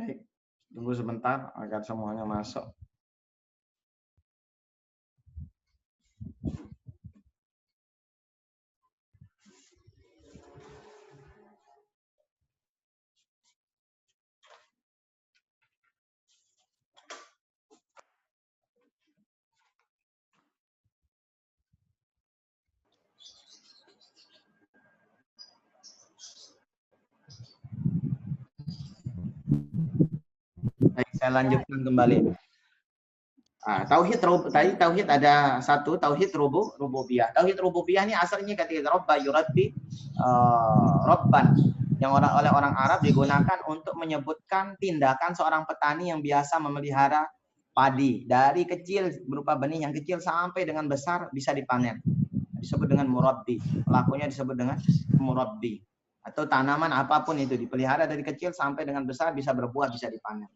Baik, tunggu sebentar agar semuanya masuk. Baik, saya lanjutkan kembali. Tauhid ada satu, tauhid rububiyah. Tauhid rububiyah ini asalnya ketika robba yurabbi robban yang oleh orang Arab digunakan untuk menyebutkan tindakan seorang petani yang biasa memelihara padi dari kecil berupa benih yang kecil sampai dengan besar bisa dipanen. Disebut dengan murabbi. Pelakunya disebut dengan murabbi. Atau tanaman apapun itu dipelihara dari kecil sampai dengan besar bisa berbuah, bisa dipanen.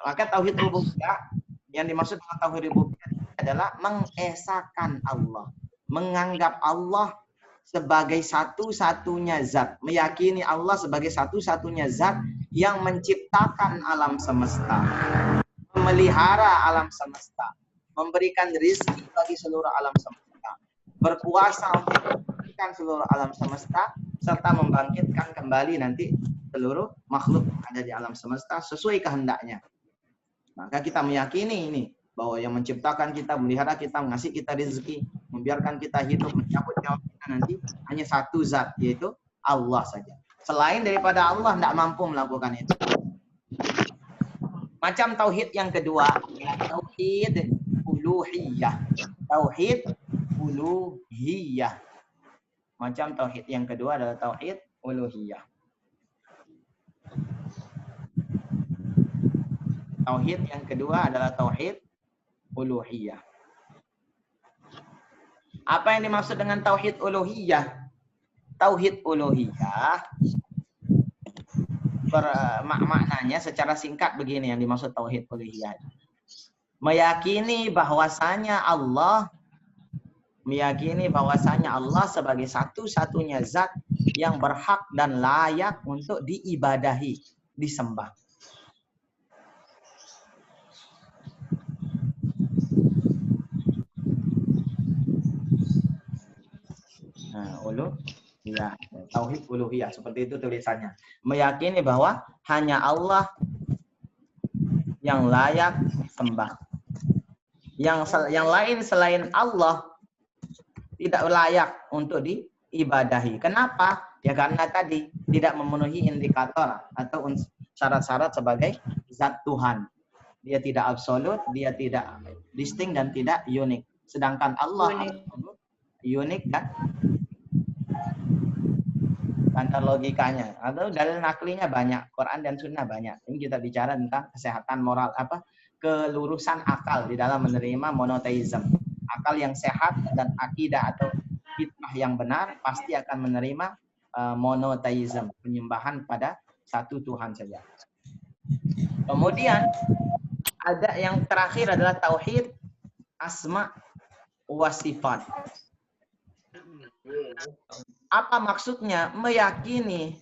Maka tauhid rububiyah yang dimaksud dengan tauhid rububiyah adalah mengesahkan Allah, menganggap Allah sebagai satu-satunya zat, meyakini Allah sebagai satu-satunya zat yang menciptakan alam semesta, memelihara alam semesta, memberikan rezeki bagi seluruh alam semesta, berkuasa untuk memberikan seluruh alam semesta, serta membangkitkan kembali nanti seluruh makhluk yang ada di alam semesta sesuai kehendaknya. Maka kita meyakini ini bahwa yang menciptakan kita, memelihara kita, mengasih kita rezeki, membiarkan kita hidup, mencabut nyawa kita nanti hanya satu zat, yaitu Allah saja. Selain daripada Allah tidak mampu melakukan itu. Macam tauhid yang kedua, tauhid uluhiyah. Tauhid uluhiyah. Macam tauhid yang kedua adalah tauhid uluhiyah. Tauhid yang kedua adalah tauhid uluhiyah. Apa yang dimaksud dengan tauhid uluhiyah? Tauhid uluhiyah maknanya secara singkat begini yang dimaksud tauhid uluhiyah. Meyakini bahwasanya Allah sebagai satu-satunya zat yang berhak dan layak untuk diibadahi, disembah. Uluhiyah, tauhid uluhiyah seperti itu tulisannya. Meyakini bahwa hanya Allah yang layak sembah. Yang lain selain Allah tidak layak untuk diibadahi. Kenapa? Ya karena tadi tidak memenuhi indikator atau syarat-syarat sebagai zat Tuhan. Dia tidak absolut, dia tidak distinct dan tidak unik. Sedangkan Allah unik dan logikanya atau dalil naklinya banyak, Quran dan Sunnah banyak. Ini kita bicara tentang kesehatan moral, kelurusan akal di dalam menerima monoteisme. Akal yang sehat dan akidah atau fitrah yang benar pasti akan menerima monoteisme, penyembahan pada satu Tuhan saja. Kemudian ada yang terakhir adalah tauhid asma wa sifat. Apa maksudnya? Meyakini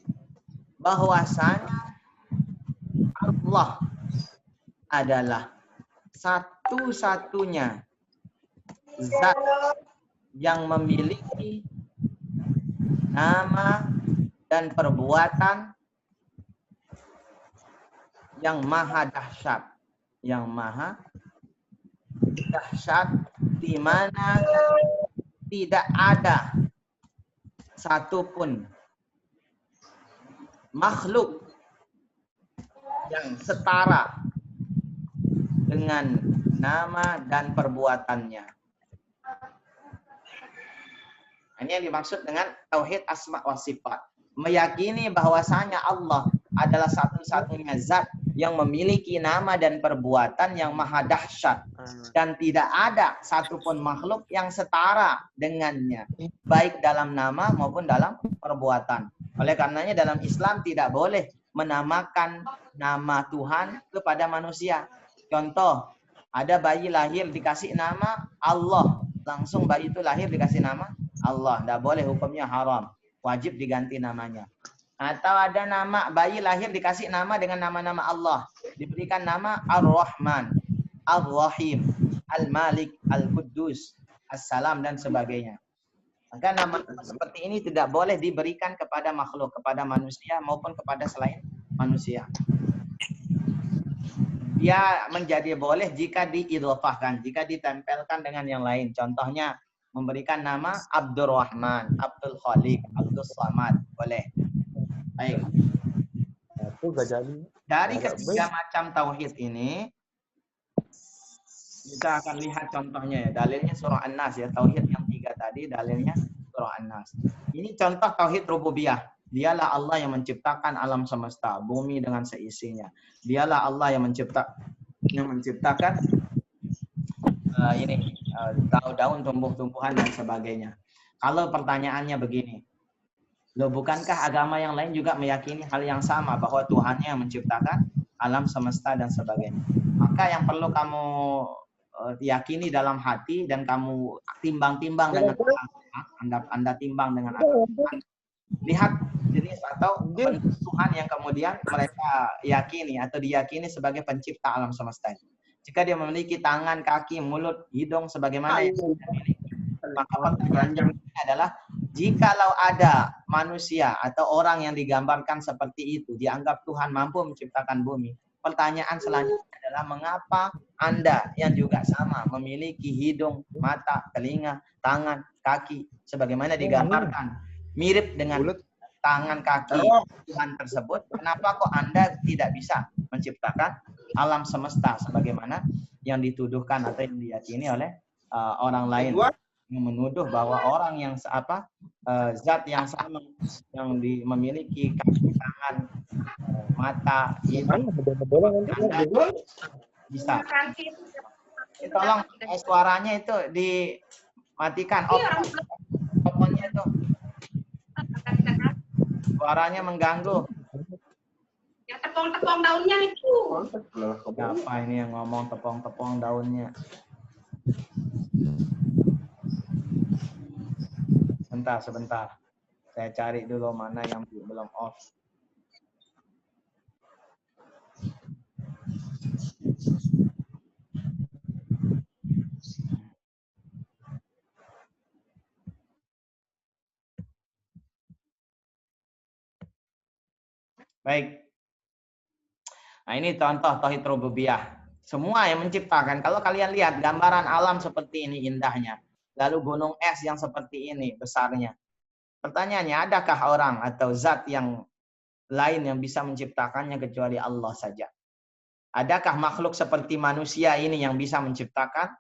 bahwasanya Allah adalah satu-satunya zat yang memiliki nama dan perbuatan yang maha dahsyat, di mana tidak ada satupun makhluk yang setara dengan nama dan perbuatannya. Ini yang dimaksud dengan tauhid asma wa sifat. Meyakini bahwasanya Allah adalah satu-satunya zat yang memiliki nama dan perbuatan yang maha dahsyat dan tidak ada satupun makhluk yang setara dengannya, baik dalam nama maupun dalam perbuatan. Oleh karenanya dalam Islam tidak boleh menamakan nama Tuhan kepada manusia. Contoh, ada bayi lahir dikasih nama Allah, langsung bayi itu lahir dikasih nama Allah, tidak boleh, hukumnya haram, wajib diganti namanya. Atau ada nama bayi lahir dikasih nama dengan nama-nama Allah. Diberikan nama Ar-Rahman, Ar-Rahim, Al-Malik, Al-Quddus, As-Salam dan sebagainya. Maka nama seperti ini tidak boleh diberikan kepada makhluk, kepada manusia maupun kepada selain manusia. Dia menjadi boleh jika diidhofahkan, jika ditempelkan dengan yang lain. Contohnya memberikan nama Abdurrahman, Abdul Khaliq, Abdul Samad, boleh. Baik. Dari ketiga macam tauhid ini kita akan lihat contohnya ya. Dalilnya surah An-Nas ya. Tauhid yang 3 tadi dalilnya surah An-Nas. Ini contoh tauhid rububiyah. Dialah Allah yang menciptakan alam semesta, bumi dengan seisinya. Dialah Allah yang menciptakan daun-daun, tumbuh-tumbuhan dan sebagainya. Kalau pertanyaannya begini, loh, bukankah agama yang lain juga meyakini hal yang sama bahwa Tuhannya yang menciptakan alam semesta dan sebagainya? Maka yang perlu kamu yakini dalam hati dan kamu timbang-timbang dengan Anda timbang dengan lihat jenis atau bentuk Tuhan yang kemudian mereka yakini atau diyakini sebagai pencipta alam semesta. Jika dia memiliki tangan, kaki, mulut, hidung sebagaimana yang dia miliki, maka pertanyaannya adalah jikalau ada manusia atau orang yang digambarkan seperti itu, dianggap Tuhan mampu menciptakan bumi, pertanyaan selanjutnya adalah mengapa Anda yang juga sama memiliki hidung, mata, telinga, tangan, kaki sebagaimana digambarkan mirip dengan tangan kaki Tuhan tersebut, kenapa kok Anda tidak bisa menciptakan alam semesta sebagaimana yang dituduhkan atau yang diyakini oleh orang lain, yang menuduh bahwa orang yang zat yang sama yang memiliki kaki, tangan, mata, hidung, bisa. Tolong suaranya itu dimatikan. Teleponnya itu suaranya mengganggu. Ya tepung-tepung daunnya itu. Siapa ini yang ngomong tepung-tepung daunnya? Sebentar. Saya cari dulu mana yang belum off. Baik. Nah, ini contoh tauhid rububiyah. Semua yang menciptakan. Kalau kalian lihat gambaran alam seperti ini indahnya. Lalu gunung es yang seperti ini besarnya. Pertanyaannya, adakah orang atau zat yang lain yang bisa menciptakannya kecuali Allah saja? Adakah makhluk seperti manusia ini yang bisa menciptakan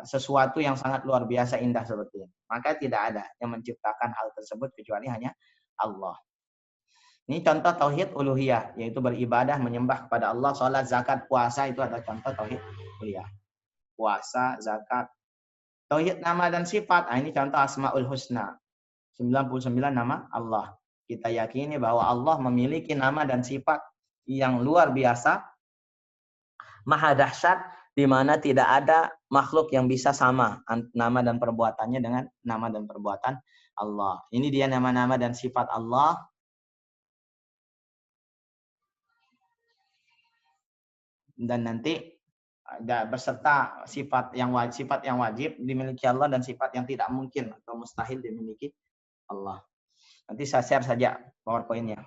sesuatu yang sangat luar biasa indah seperti ini? Maka tidak ada yang menciptakan hal tersebut kecuali hanya Allah. Ini contoh tauhid uluhiyah, yaitu beribadah, menyembah kepada Allah, sholat, zakat, puasa, itu adalah contoh tauhid uluhiyah. Puasa, zakat. Tauhid nama dan sifat, ini contoh asmaul husna. 99 nama Allah. Kita yakini bahwa Allah memiliki nama dan sifat yang luar biasa, maha dahsyat, di mana tidak ada makhluk yang bisa sama nama dan perbuatannya dengan nama dan perbuatan Allah. Ini dia nama-nama dan sifat Allah. Dan nanti beserta sifat yang wajib dimiliki Allah dan sifat yang tidak mungkin atau mustahil dimiliki Allah. Nanti saya share saja PowerPoint-nya.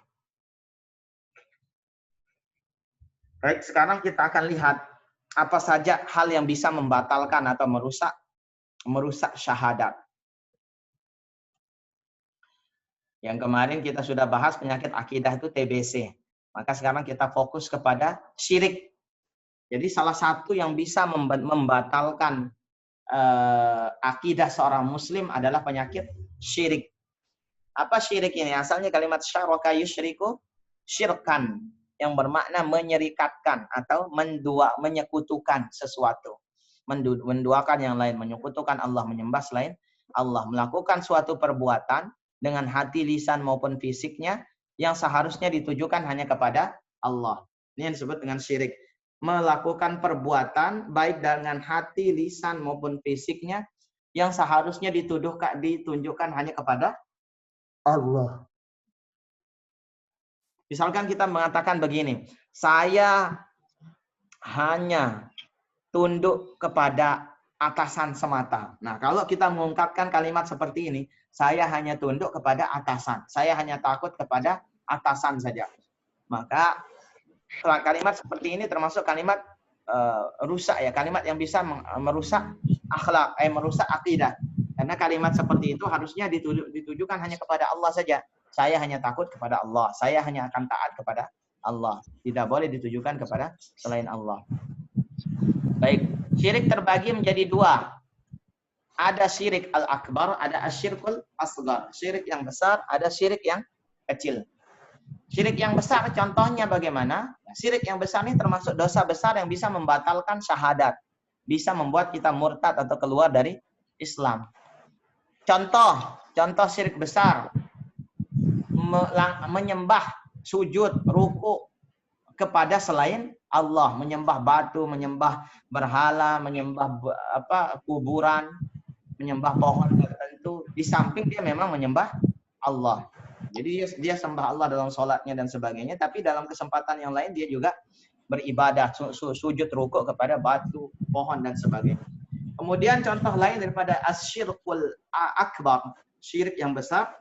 Baik, sekarang kita akan lihat apa saja hal yang bisa membatalkan atau merusak syahadat. Yang kemarin kita sudah bahas penyakit akidah itu TBC. Maka sekarang kita fokus kepada syirik. Jadi salah satu yang bisa membatalkan akidah seorang muslim adalah penyakit syirik. Apa syirik ini? Asalnya kalimat syaraka yusyriku syirkan, yang bermakna menyerikatkan atau menyekutukan sesuatu. Menduakan yang lain, menyekutukan Allah, menyembah selain Allah, melakukan suatu perbuatan dengan hati, lisan maupun fisiknya yang seharusnya ditujukan hanya kepada Allah. Ini yang disebut dengan syirik. Melakukan perbuatan baik dengan hati, lisan maupun fisiknya yang seharusnya ditunjukkan hanya kepada Allah. Misalkan kita mengatakan begini, saya hanya tunduk kepada atasan semata. Nah, kalau kita mengungkapkan kalimat seperti ini, saya hanya tunduk kepada atasan. Saya hanya takut kepada atasan saja. Maka kalimat seperti ini termasuk kalimat rusak ya, kalimat yang bisa merusak akhlak, merusak akidah. Karena kalimat seperti itu harusnya ditujukan hanya kepada Allah saja. Saya hanya takut kepada Allah. Saya hanya akan taat kepada Allah. Tidak boleh ditujukan kepada selain Allah. Baik, syirik terbagi menjadi dua. Ada syirik al-akbar, ada asyirkul asghar. Syirik yang besar, ada syirik yang kecil. Syirik yang besar contohnya bagaimana? Syirik yang besar ini termasuk dosa besar yang bisa membatalkan syahadat. Bisa membuat kita murtad atau keluar dari Islam. Contoh syirik besar. Menyembah, sujud, ruku kepada selain Allah, menyembah batu, menyembah berhala, menyembah kuburan, menyembah pohon tertentu. Di samping dia memang menyembah Allah. Jadi dia sembah Allah dalam sholatnya dan sebagainya, tapi dalam kesempatan yang lain dia juga beribadah, sujud rukuk kepada batu, pohon dan sebagainya. Kemudian contoh lain daripada asyirkul akbar, syirik yang besar,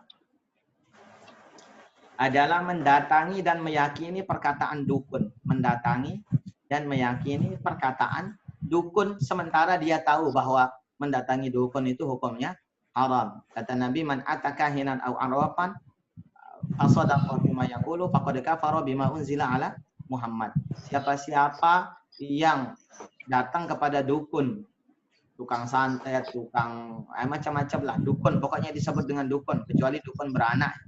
adalah mendatangi dan meyakini perkataan dukun. Mendatangi dan meyakini perkataan dukun sementara dia tahu bahwa mendatangi dukun itu hukumnya haram. Kata Nabi, man atakahinan au arwafan fasadaqa bima yaqulu faqad kafara bima unzila ala Muhammad. Siapa-siapa yang datang kepada dukun, tukang santet, tukang macam-macam lah, dukun, pokoknya disebut dengan dukun, kecuali dukun beranak.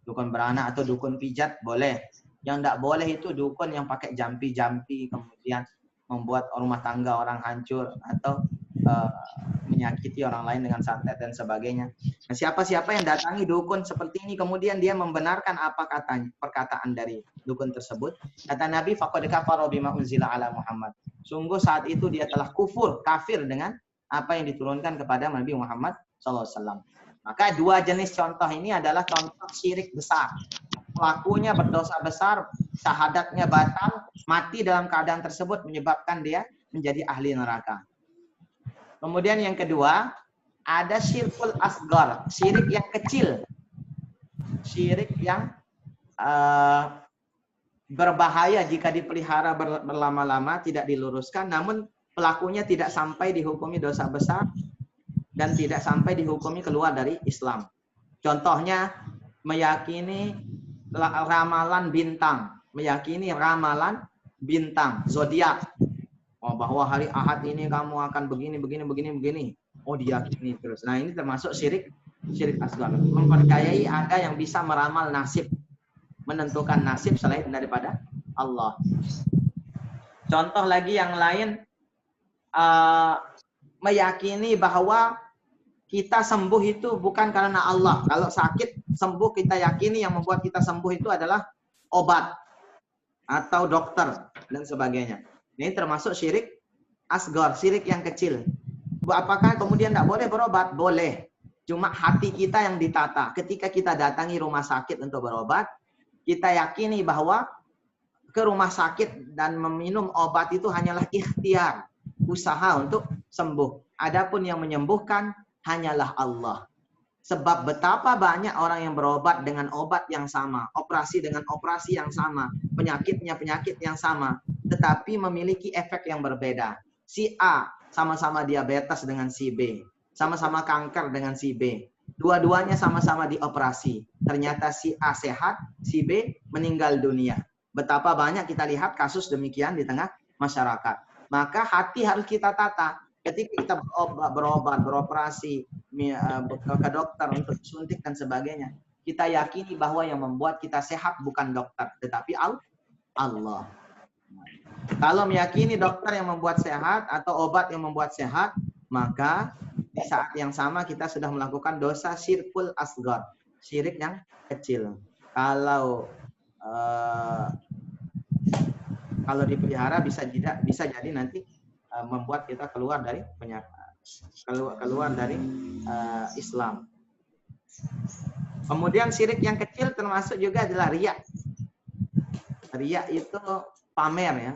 Dukun beranak atau dukun pijat boleh. Yang tidak boleh itu dukun yang pakai jampi-jampi, kemudian membuat rumah tangga orang hancur, atau menyakiti orang lain dengan santet dan sebagainya. Nah, siapa-siapa yang datangi dukun seperti ini, kemudian dia membenarkan apa perkataan dari dukun tersebut, kata Nabi, faqad kafara bima unzila ala Muhammad. Sungguh saat itu dia telah kafir dengan apa yang diturunkan kepada Nabi Muhammad SAW. Maka dua jenis contoh ini adalah contoh syirik besar. Pelakunya berdosa besar, syahadatnya batal, mati dalam keadaan tersebut menyebabkan dia menjadi ahli neraka. Kemudian yang kedua, ada syirkul asghar, syirik yang kecil. Syirik yang berbahaya jika dipelihara berlama-lama, tidak diluruskan, namun pelakunya tidak sampai dihukumi dosa besar, dan tidak sampai dihukumi keluar dari Islam. Contohnya, meyakini ramalan bintang. Meyakini ramalan bintang, zodiak. Oh, bahwa hari Ahad ini kamu akan begini. Oh, diyakini terus. Nah, ini termasuk syirik asghar. Mempercayai ada yang bisa meramal nasib. Menentukan nasib selain daripada Allah. Contoh lagi yang lain, meyakini bahwa kita sembuh itu bukan karena Allah. Kalau sakit, sembuh, kita yakini yang membuat kita sembuh itu adalah obat atau dokter dan sebagainya. Ini termasuk syirik asghar, syirik yang kecil. Apakah kemudian tidak boleh berobat? Boleh. Cuma hati kita yang ditata. Ketika kita datangi rumah sakit untuk berobat, kita yakini bahwa ke rumah sakit dan meminum obat itu hanyalah ikhtiar, usaha untuk sembuh. Adapun yang menyembuhkan hanyalah Allah. Sebab betapa banyak orang yang berobat dengan obat yang sama, operasi dengan operasi yang sama, penyakitnya penyakit yang sama, tetapi memiliki efek yang berbeda. Si A sama-sama diabetes dengan si B, sama-sama kanker dengan si B. Dua-duanya sama-sama dioperasi. Ternyata si A sehat, si B meninggal dunia. Betapa banyak kita lihat kasus demikian di tengah masyarakat. Maka hati harus kita tata. Ketika kita berobat, beroperasi, ke dokter untuk suntik dan sebagainya, kita yakini bahwa yang membuat kita sehat bukan dokter, tetapi Allah. Kalau meyakini dokter yang membuat sehat atau obat yang membuat sehat, maka di saat yang sama kita sudah melakukan dosa syirkul asghar, syirik yang kecil. Kalau dipelihara bisa jadi nanti membuat kita keluar dari Islam. Kemudian syirik yang kecil termasuk juga adalah riya. Riya itu pamer ya.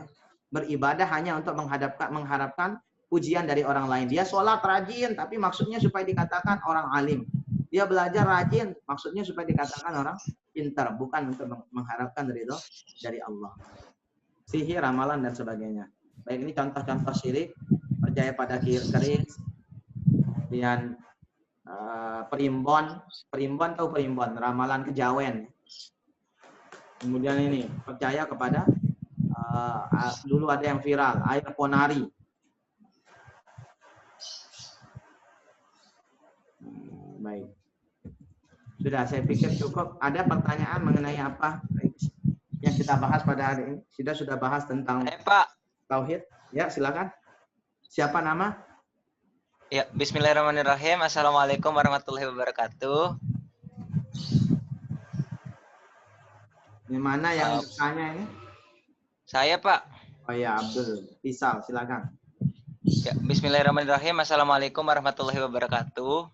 Beribadah hanya untuk mengharapkan pujian dari orang lain. Dia sholat rajin, tapi maksudnya supaya dikatakan orang alim. Dia belajar rajin, maksudnya supaya dikatakan orang pintar, bukan untuk mengharapkan ridho dari Allah. Sihir, ramalan, dan sebagainya. Baik, ini contoh-contoh syirik. Percaya pada keris, kemudian perimbon. Perimbon tahu perimbon, ramalan kejawen. Kemudian ini, percaya kepada dulu ada yang viral, air ponari. Baik. Sudah, saya pikir cukup. Ada pertanyaan mengenai apa yang kita bahas pada hari ini? Sudah bahas tentang Pak. Tauhid. Ya, silakan. Siapa nama? Ya, bismillahirrahmanirrahim. Assalamualaikum warahmatullahi wabarakatuh. Di mana yang bertanya ini? Saya, Pak. Oh ya, Abdul. Pisau, silakan. Ya, bismillahirrahmanirrahim. Assalamualaikum warahmatullahi wabarakatuh.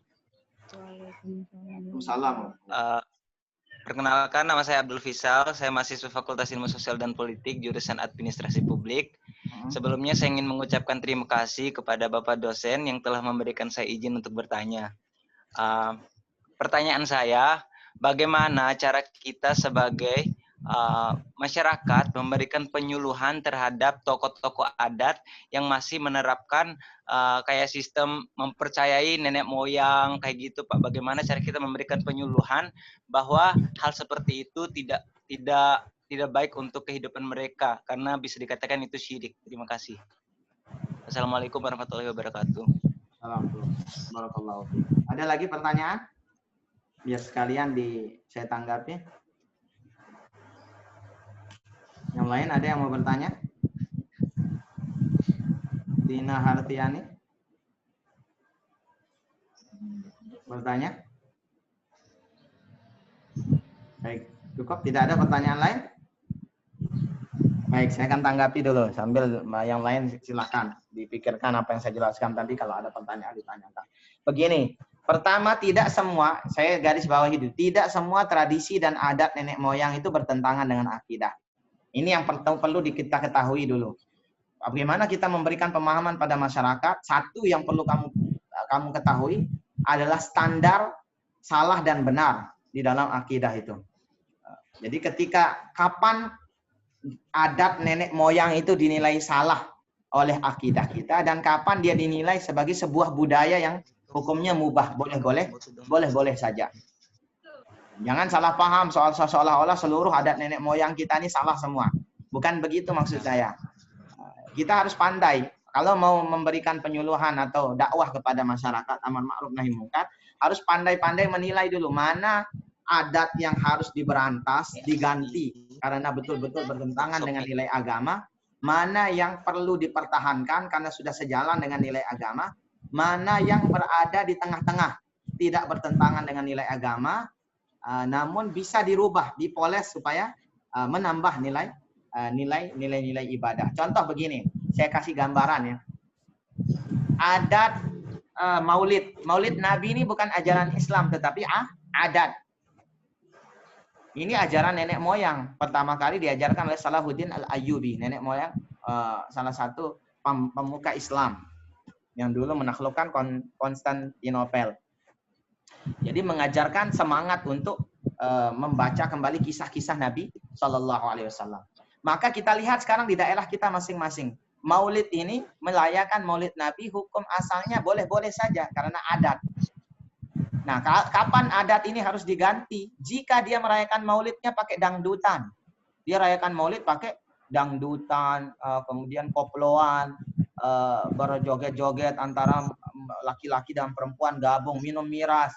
Waalaikumsalam. Perkenalkan, nama saya Abdul Fisal. Saya mahasiswa Fakultas Ilmu Sosial dan Politik, jurusan Administrasi Publik. Sebelumnya saya ingin mengucapkan terima kasih kepada Bapak dosen yang telah memberikan saya izin untuk bertanya. Pertanyaan saya, bagaimana cara kita sebagai masyarakat memberikan penyuluhan terhadap tokoh-tokoh adat yang masih menerapkan kayak sistem mempercayai nenek moyang kayak gitu, Pak. Bagaimana cara kita memberikan penyuluhan bahwa hal seperti itu tidak baik untuk kehidupan mereka karena bisa dikatakan itu syirik. Terima kasih. Assalamualaikum warahmatullahi wabarakatuh. Barakallahu fiik. Ada lagi pertanyaan? Biar sekalian saya tanggapi. Yang lain ada yang mau bertanya? Dina Hartiani bertanya? Baik, cukup. Tidak ada pertanyaan lain? Baik, saya akan tanggapi dulu sambil yang lain silakan dipikirkan apa yang saya jelaskan tadi. Kalau ada pertanyaan ditanyakan. Begini, pertama, tidak semua, saya garis bawahi dulu, tidak semua tradisi dan adat nenek moyang itu bertentangan dengan akidah. Ini yang perlu kita ketahui dulu. Bagaimana kita memberikan pemahaman pada masyarakat? Satu yang perlu kamu ketahui adalah standar salah dan benar di dalam akidah itu. Jadi ketika kapan adat nenek moyang itu dinilai salah oleh akidah kita dan kapan dia dinilai sebagai sebuah budaya yang hukumnya mubah, boleh saja. Jangan salah paham seolah-olah seluruh adat nenek moyang kita ini salah semua. Bukan begitu maksud saya. Kita harus pandai. Kalau mau memberikan penyuluhan atau dakwah kepada masyarakat, amar ma'ruf nahi munkar, harus pandai-pandai menilai dulu mana adat yang harus diberantas, diganti karena betul-betul bertentangan dengan nilai agama, mana yang perlu dipertahankan karena sudah sejalan dengan nilai agama, mana yang berada di tengah-tengah, tidak bertentangan dengan nilai agama, namun bisa dirubah, dipoles supaya menambah nilai-nilai ibadah. Contoh begini, saya kasih gambaran ya. Adat Maulid Nabi ini bukan ajaran Islam tetapi adat. Ini ajaran nenek moyang. Pertama kali diajarkan oleh Salahuddin Al-Ayyubi, nenek moyang salah satu pemuka Islam yang dulu menaklukkan Konstantinopel. Jadi mengajarkan semangat untuk membaca kembali kisah-kisah Nabi Shallallahu Alaihi Wasallam. Maka kita lihat sekarang di daerah kita masing-masing. Maulid ini melayakan Maulid Nabi, hukum asalnya boleh-boleh saja karena adat. Nah, kapan adat ini harus diganti? Jika dia merayakan Maulidnya pakai dangdutan, dia rayakan Maulid pakai dangdutan, kemudian koploan, berjoget-joget antara laki-laki dan perempuan gabung, minum miras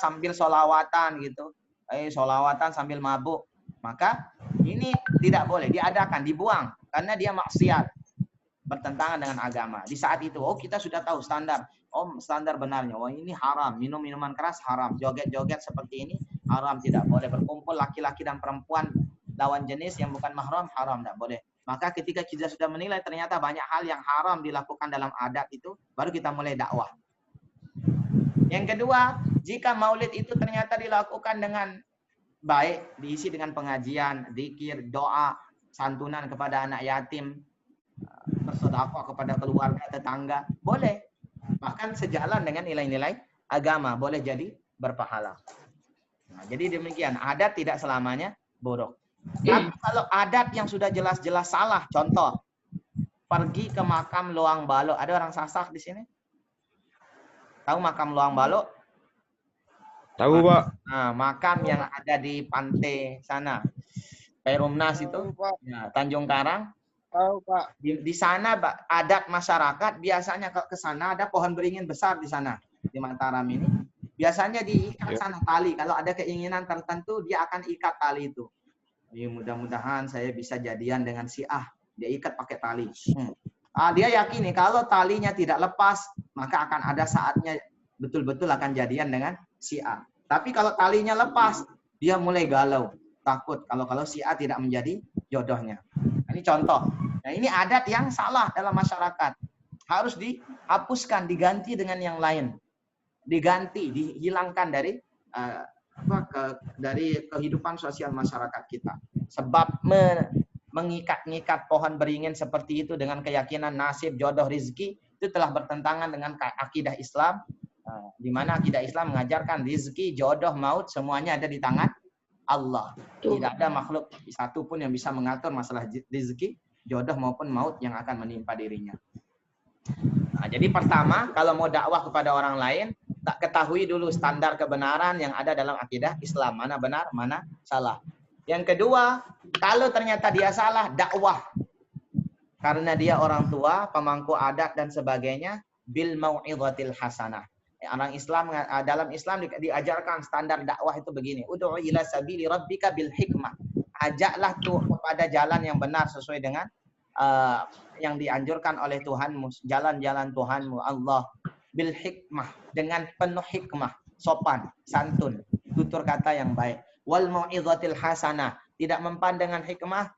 sambil sholawatan gitu, sholawatan sambil mabuk, maka ini tidak boleh diadakan, dibuang karena dia maksiat, bertentangan dengan agama. Di saat itu, kita sudah tahu standar, standar benarnya, ini haram, minum minuman keras haram, joget-joget seperti ini haram, tidak boleh berkumpul laki-laki dan perempuan lawan jenis yang bukan mahram, haram, tidak boleh. Maka ketika kita sudah menilai ternyata banyak hal yang haram dilakukan dalam adat itu, baru kita mulai dakwah. Yang kedua, jika maulid itu ternyata dilakukan dengan baik diisi dengan pengajian, zikir, doa, santunan kepada anak yatim, bersedekah kepada keluarga, tetangga, boleh. Bahkan sejalan dengan nilai-nilai agama, boleh jadi berpahala. Nah, jadi demikian, adat tidak selamanya buruk. Tapi kalau adat yang sudah jelas-jelas salah, contoh, pergi ke makam Luang Balok. Ada orang Sasak di sini? Tahu makam Luang Balok? Tahu, Pak. Nah, makam yang ada di pantai sana, Perumnas itu, Tahu, Pak. ya, Tanjung Karang. Tahu, Pak. Di sana adat masyarakat biasanya kalau ke sana ada pohon beringin besar di sana di Mataram ini. Biasanya diikat sana tali. Kalau ada keinginan tertentu dia akan ikat tali itu. Ya, mudah-mudahan saya bisa jadian dengan si A. Dia ikat pakai tali. Dia yakini kalau talinya tidak lepas maka akan ada saatnya betul-betul akan jadian dengan si A. Tapi kalau talinya lepas dia mulai galau, takut kalau si A tidak menjadi jodohnya. Ini contoh. Nah, ini adat yang salah dalam masyarakat. Harus dihapuskan, diganti dengan yang lain. Diganti, dihilangkan dari dari kehidupan sosial masyarakat kita. Sebab mengikat-ngikat pohon beringin seperti itu dengan keyakinan nasib, jodoh, rizki, itu telah bertentangan dengan akidah Islam. Di mana akidah Islam mengajarkan rizki, jodoh, maut semuanya ada di tangan Allah. Tidak ada makhluk satu pun yang bisa mengatur masalah rizki, jodoh maupun maut yang akan menimpa dirinya. Nah, jadi pertama, kalau mau dakwah kepada orang lain, tak ketahui dulu standar kebenaran yang ada dalam akidah Islam. Mana benar, mana salah. Yang kedua, kalau ternyata dia salah, dakwah. Karena dia orang tua, pemangku adat dan sebagainya, bil mau'izatil hasanah. Orang Islam, dalam Islam diajarkan standar dakwah itu begini. Ud'u ila sabili rabbika bil hikmah. Ajaklah tuh kepada jalan yang benar sesuai dengan yang dianjurkan oleh Tuhanmu, jalan-jalan Tuhanmu Allah, bil hikmah, dengan penuh hikmah, sopan, santun, tutur kata yang baik. Wal mau'izatil hasanah, tidak mempan dengan hikmah.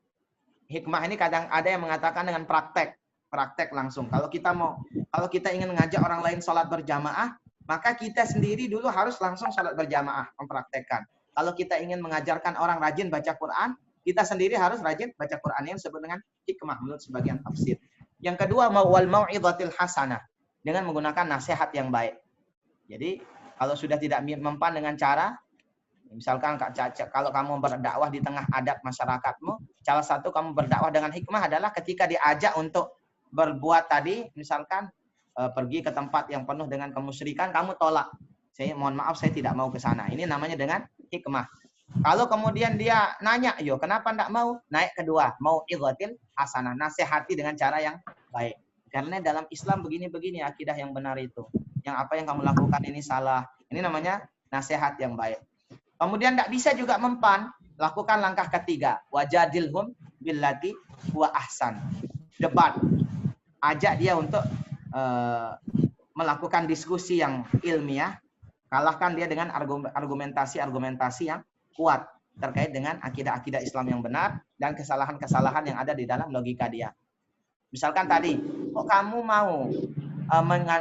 Hikmah ini kadang ada yang mengatakan dengan praktek langsung. Kalau kita ingin mengajak orang lain sholat berjamaah, maka kita sendiri dulu harus langsung sholat berjamaah, mempraktekkan. Kalau kita ingin mengajarkan orang rajin baca Quran, kita sendiri harus rajin baca Quran, yang disebut dengan hikmah menurut sebagian tafsir. Yang kedua, wal mau'izatil hasanah, dengan menggunakan nasihat yang baik. Jadi kalau sudah tidak mempan dengan cara, misalkan kalau kamu berdakwah di tengah adat masyarakatmu, salah satu kamu berdakwah dengan hikmah adalah ketika diajak untuk berbuat tadi, misalkan pergi ke tempat yang penuh dengan kemusyrikan, kamu tolak. Saya mohon maaf, saya tidak mau ke sana. Ini namanya dengan hikmah. Kalau kemudian dia nanya, yo kenapa tidak mau? Naik kedua, mau idhatil hasanah, nasihati dengan cara yang baik. Karena dalam Islam begini-begini akidah yang benar itu. Yang apa yang kamu lakukan ini salah. Ini namanya nasihat yang baik. Kemudian tidak bisa juga mempan, lakukan langkah ketiga, wajadilhum billati wa ahsan. Debat. Ajak dia untuk melakukan diskusi yang ilmiah, kalahkan dia dengan argumentasi-argumentasi yang kuat terkait dengan akidah-akidah Islam yang benar dan kesalahan-kesalahan yang ada di dalam logika dia. Misalkan tadi, kok kamu mau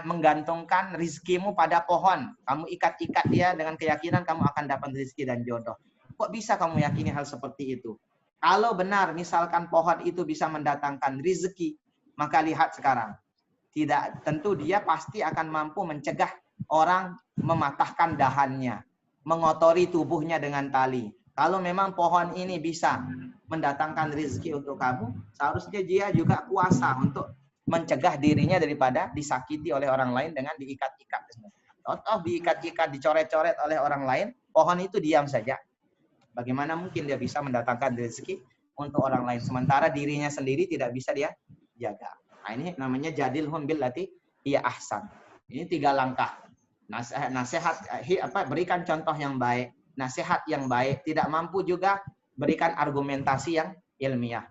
menggantungkan rizkimu pada pohon, kamu ikat-ikat dia dengan keyakinan kamu akan dapat rizki dan jodoh. Kok bisa kamu yakini hal seperti itu? Kalau benar misalkan pohon itu bisa mendatangkan rizki, maka lihat sekarang. Tidak, tentu dia pasti akan mampu mencegah orang mematahkan dahannya, mengotori tubuhnya dengan tali. Kalau memang pohon ini bisa mendatangkan rezeki untuk kamu, seharusnya dia juga kuasa untuk mencegah dirinya daripada disakiti oleh orang lain dengan diikat-ikat. Contoh diikat-ikat, dicoret-coret oleh orang lain, pohon itu diam saja. Bagaimana mungkin dia bisa mendatangkan rezeki untuk orang lain, sementara dirinya sendiri tidak bisa dia jaga. Nah, ini namanya jadilhum billati hiya ahsan. Ini 3 langkah. Nasihat, berikan contoh yang baik, nasihat yang baik, tidak mampu juga berikan argumentasi yang ilmiah.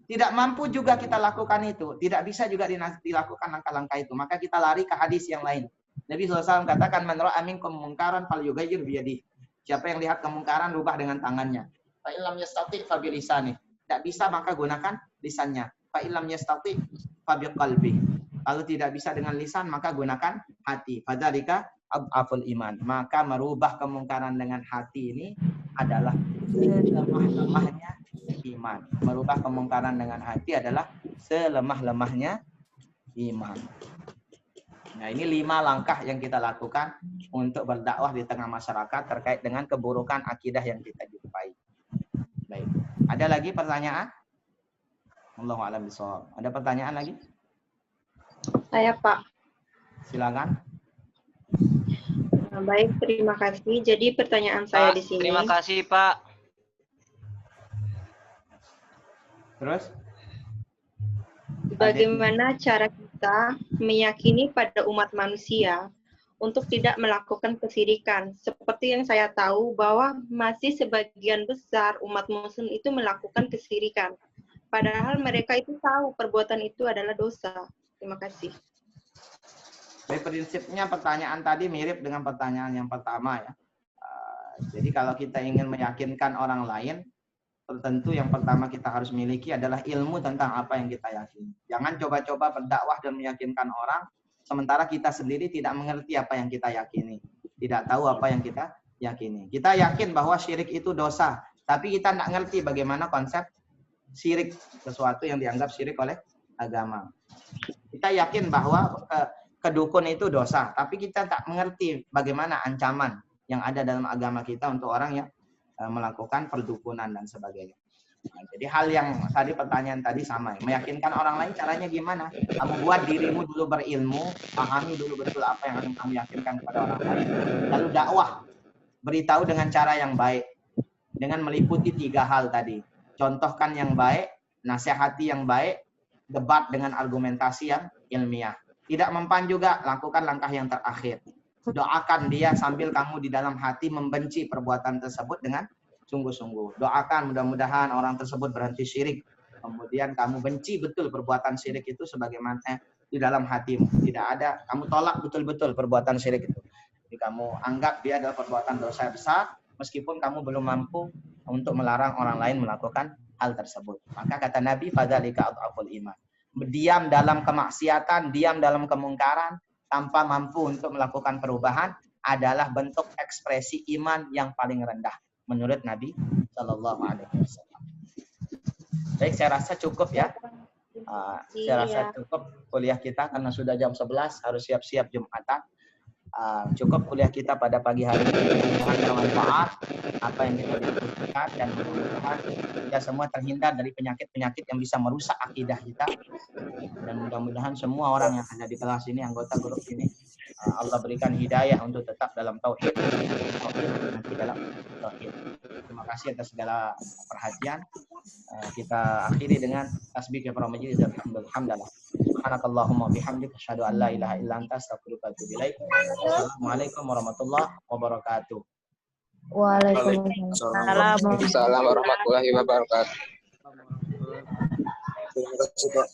Tidak mampu juga kita lakukan itu, tidak bisa juga dilakukan langkah-langkah itu, maka kita lari ke hadis yang lain. Nabi SAW katakan, man ra'a minkum munkaran falyughayyir biyadihi. Siapa yang lihat kemungkaran, rubah dengan tangannya. Fa illam yastati' fa bilisanihi. Tidak bisa maka gunakan lisannya. Fa illam yastati' fa biqalbihi. Kalau tidak bisa dengan lisan, maka gunakan hati. Fadzalika adhaful iman. Maka merubah kemungkaran dengan hati ini adalah selemah-lemahnya iman. Merubah kemungkaran dengan hati adalah selemah-lemahnya iman. Nah, ini 5 langkah yang kita lakukan untuk berdakwah di tengah masyarakat terkait dengan keburukan akidah yang kita jumpai. Baik. Ada lagi pertanyaan? Allahu a'lam bishawab. Ada pertanyaan lagi? Saya, Pak. Silakan. Nah, baik, terima kasih. Jadi pertanyaan saya di sini. Terima kasih, Pak. Terus? Bagaimana cara kita meyakini pada umat manusia untuk tidak melakukan kesirikan? Seperti yang saya tahu bahwa masih sebagian besar umat muslim itu melakukan kesirikan. Padahal mereka itu tahu perbuatan itu adalah dosa. Terima kasih. Jadi prinsipnya pertanyaan tadi mirip dengan pertanyaan yang pertama ya. Jadi kalau kita ingin meyakinkan orang lain, tentu yang pertama kita harus miliki adalah ilmu tentang apa yang kita yakini. Jangan coba-coba berdakwah dan meyakinkan orang, sementara kita sendiri tidak mengerti apa yang kita yakini. Tidak tahu apa yang kita yakini. Kita yakin bahwa syirik itu dosa, tapi kita tidak ngerti bagaimana konsep syirik, sesuatu yang dianggap syirik oleh agama. Kita yakin bahwa kedukun itu dosa, tapi kita tak mengerti bagaimana ancaman yang ada dalam agama kita untuk orang yang melakukan perdukunan dan sebagainya. Nah, jadi hal yang tadi pertanyaan tadi sama, meyakinkan orang lain caranya gimana? Kamu buat dirimu dulu berilmu, pahami dulu betul apa yang akan kamu yakinkan kepada orang lain. Lalu dakwah, beritahu dengan cara yang baik, dengan meliputi 3 hal tadi. Contohkan yang baik, nasihati yang baik, debat dengan argumentasi yang ilmiah. Tidak mempan juga, lakukan langkah yang terakhir. Doakan dia sambil kamu di dalam hati membenci perbuatan tersebut dengan sungguh-sungguh. Doakan mudah-mudahan orang tersebut berhenti syirik. Kemudian kamu benci betul perbuatan syirik itu sebagaimana di dalam hatimu. Tidak ada, kamu tolak betul-betul perbuatan syirik itu. Jadi kamu anggap dia adalah perbuatan dosa besar, meskipun kamu belum mampu untuk melarang orang lain melakukan hal tersebut. Maka kata Nabi, fadzalika adhaful iman. Diam dalam kemaksiatan, diam dalam kemungkaran, tanpa mampu untuk melakukan perubahan adalah bentuk ekspresi iman yang paling rendah menurut Nabi Shallallahu Alaihi Wasallam. Baik, saya rasa cukup ya. Saya rasa cukup kuliah kita karena sudah jam 11 harus siap-siap Jumatan. Cukup kuliah kita pada pagi hari ini. Bermanfaat apa yang kita diskusikan dan mudah-mudahan kita semua terhindar dari penyakit-penyakit yang bisa merusak akidah kita. Dan mudah-mudahan semua orang yang ada di kelas ini, anggota grup ini, Allah berikan hidayah untuk tetap dalam tauhid, nanti dalam tauhid. Terima kasih atas segala perhatian. Kita akhiri dengan tasbih kepada majlis dan alhamdulillah. Subhanakallahumma bihamdika asyhadu an la ilaha illa anta astaghfiruka wa atubu ilaik. Assalamualaikum warahmatullahi wabarakatuh. Waalaikumsalam warahmatullahi wabarakatuh. Terima kasih, Pak.